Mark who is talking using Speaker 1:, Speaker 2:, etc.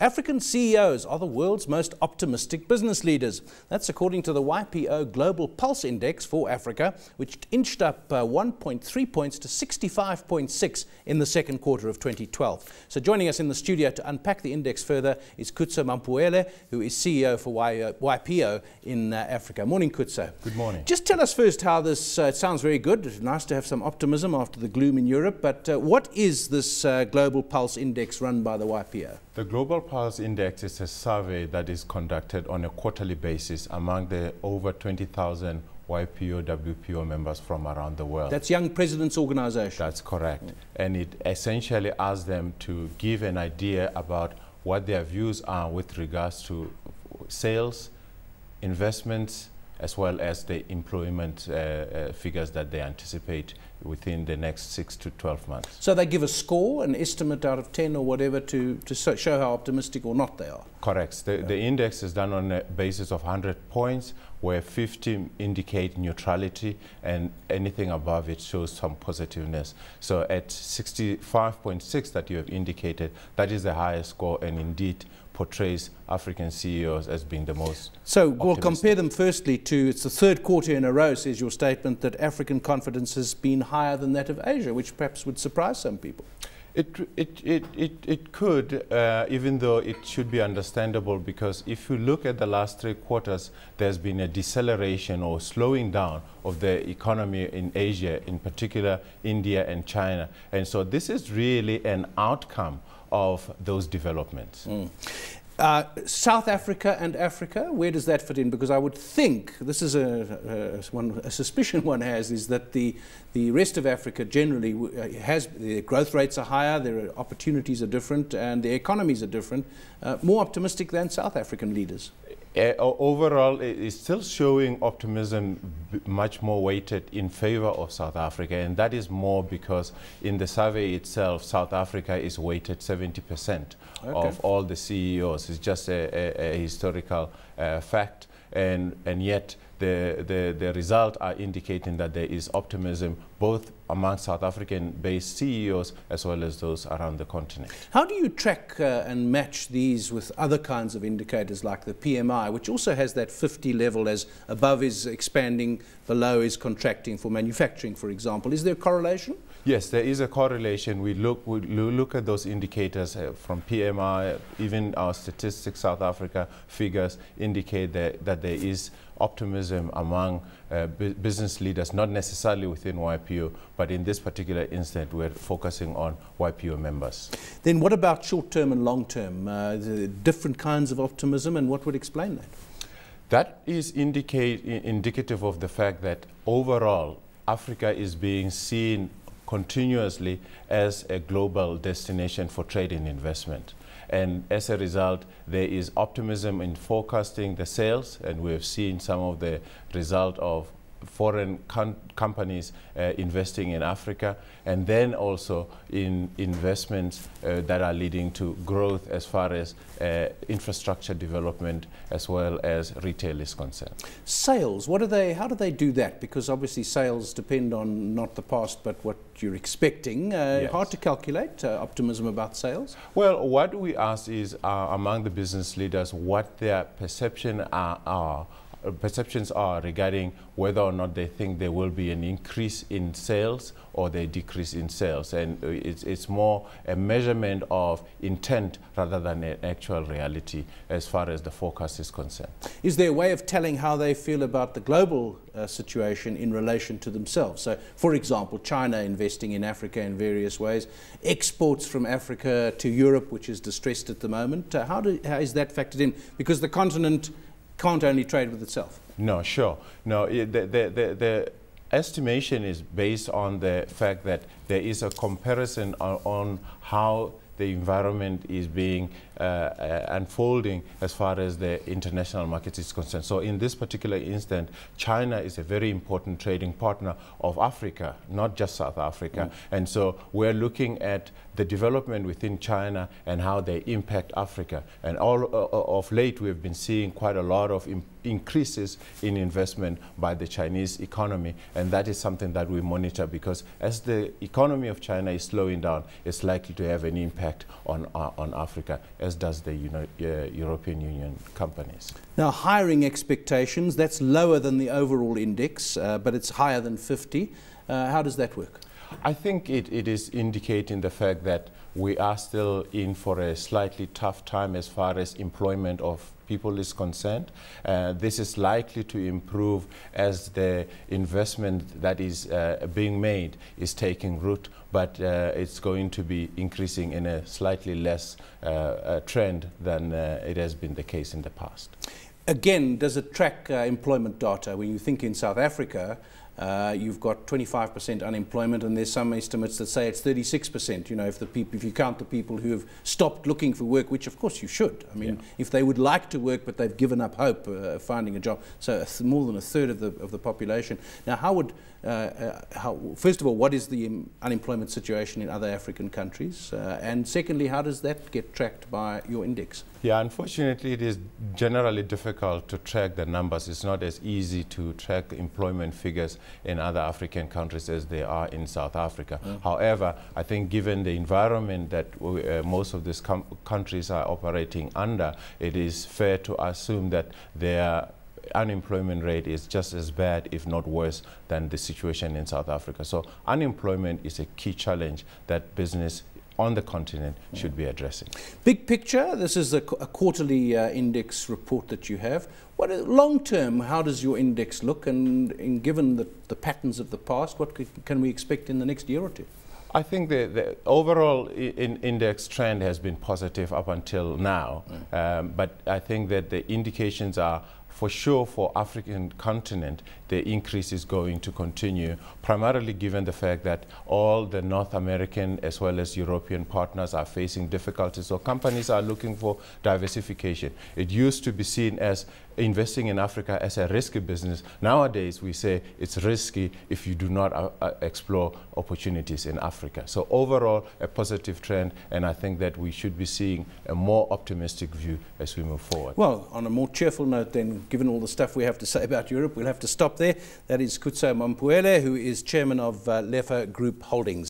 Speaker 1: African CEOs are the world's most optimistic business leaders. That's according to the YPO Global Pulse Index for Africa, which inched up 1.3 points to 65.6 in the second quarter of 2012. So joining us in the studio to unpack the index further is Khutso Mampuele, who is CEO for YPO in Africa. Morning, Khutso.
Speaker 2: Good morning.
Speaker 1: Just tell us first how this, it sounds very good. It's nice to have some optimism after the gloom in Europe, but what is this Global Pulse Index run by the YPO?
Speaker 2: The Global Pulse Index is a survey that is conducted on a quarterly basis among the over 20,000 YPO, WPO members from around the world.
Speaker 1: That's Young Presidents Organization.
Speaker 2: That's correct. And it essentially asks them to give an idea about what their views are with regards to sales, investments, as well as the employment figures that they anticipate within the next 6 to 12 months.
Speaker 1: So they give a score, an estimate out of 10 or whatever to show how optimistic or not they are?
Speaker 2: Correct. The index is done on a basis of 100 points, where 50 indicate neutrality and anything above it shows some positiveness. So at 65.6 that you have indicated, that is the highest score and indeed portrays African CEOs as being the most
Speaker 1: So we'll compare them firstly to, it's the third quarter in a row, says your statement, that African confidence has been higher than that of Asia, which perhaps would surprise some people.
Speaker 2: It could, even though it should be understandable, because if you look at the last 3 quarters, there's been a deceleration or slowing down of the economy in Asia, in particular India and China. And so this is really an outcome of those developments.
Speaker 1: South Africa and Africa, where does that fit in? Because I would think, this is a suspicion one has, is that the rest of Africa generally has, the growth rates are higher, their opportunities are different, and the economies are different, more optimistic than South African leaders.
Speaker 2: Overall, it's still showing optimism much more weighted in favor of South Africa, and that is more because in the survey itself, South Africa is weighted 70% of all the CEOs. It's just a historical fact, and yet the results are indicating that there is optimism both among South African-based CEOs as well as those around the continent.
Speaker 1: How do you track and match these with other kinds of indicators like the PMI, which also has that 50 level, as above is expanding, below is contracting for manufacturing, for example? Is there a correlation?
Speaker 2: Yes, there is a correlation. We look at those indicators from PMI, even our statistics, South Africa figures indicate that there is optimism among business leaders, not necessarily within YPO, but in this particular instance, we're focusing on YPO members.
Speaker 1: Then what about short-term and long-term? The different kinds of optimism, and what would explain that?
Speaker 2: That is indicative of the fact that overall, Africa is being seen continuously as a global destination for trade and investment. And as a result, there is optimism in forecasting the sales, and we have seen some of the result of foreign companies investing in Africa, and then also in investments that are leading to growth as far as infrastructure development as well as retail is concerned.
Speaker 1: Sales, how do they do that? Because obviously sales depend on not the past but what you're expecting.
Speaker 2: Yes.
Speaker 1: Hard to calculate optimism about sales.
Speaker 2: Well, what we ask is among the business leaders what their perceptions are regarding whether or not they think there will be an increase in sales or they decrease in sales. And it's more a measurement of intent rather than an actual reality as far as the forecast is concerned.
Speaker 1: Is there a way of telling how they feel about the global situation in relation to themselves? So, for example, China investing in Africa in various ways, exports from Africa to Europe, which is distressed at the moment. How is that factored in? Because the continent can't only trade with itself.
Speaker 2: No, sure. No, the estimation is based on the fact that there is a comparison on how the environment is being unfolding as far as the international market is concerned. So in this particular instance, China is a very important trading partner of Africa, not just South Africa. And so we're looking at the development within China and how they impact Africa. And all of late, we've been seeing quite a lot of increases in investment by the Chinese economy, and that is something that we monitor, because as the economy of China is slowing down, it's likely to have an impact on Africa, as does the European Union companies.
Speaker 1: Now, hiring expectations, that's lower than the overall index, but it's higher than 50. How does that work?
Speaker 2: I think it is indicating the fact that we are still in for a slightly tough time as far as employment of people is concerned. This is likely to improve as the investment that is being made is taking root, but it's going to be increasing in a slightly less trend than it has been the case in the past.
Speaker 1: Again, does it track employment data? When you think in South Africa, you've got 25% unemployment, and there's some estimates that say it's 36%. You know, if you count the people who have stopped looking for work, which of course you should. I mean, if they would like to work but they've given up hope of finding a job, so more than a third of the population. Now, first of all, what is the unemployment situation in other African countries, and secondly, how does that get tracked by your index?
Speaker 2: Yeah, unfortunately, it is generally difficult to track the numbers. It's not as easy to track employment figures in other African countries as they are in South Africa. However, I think given the environment that most of these countries are operating under, it is fair to assume that their unemployment rate is just as bad, if not worse, than the situation in South Africa. So unemployment is a key challenge that business on the continent should be addressing. Big picture,
Speaker 1: this is a quarterly index report that you have. What long term, how does your index look, and given the patterns of the past, what can we expect in the next year or two?
Speaker 2: I think the overall index trend has been positive up until now, but I think that the indications are, for sure, for African continent, the increase is going to continue, primarily given the fact that all the North American as well as European partners are facing difficulties. So companies are looking for diversification. It used to be seen as investing in Africa as a risky business. Nowadays, we say it's risky if you do not explore opportunities in Africa. So overall, a positive trend, and I think that we should be seeing a more optimistic view as we move forward.
Speaker 1: Well, on a more cheerful note then, given all the stuff we have to say about Europe, we'll have to stop there. That is Khutso Mampuele, who is chairman of Lefa Group Holdings.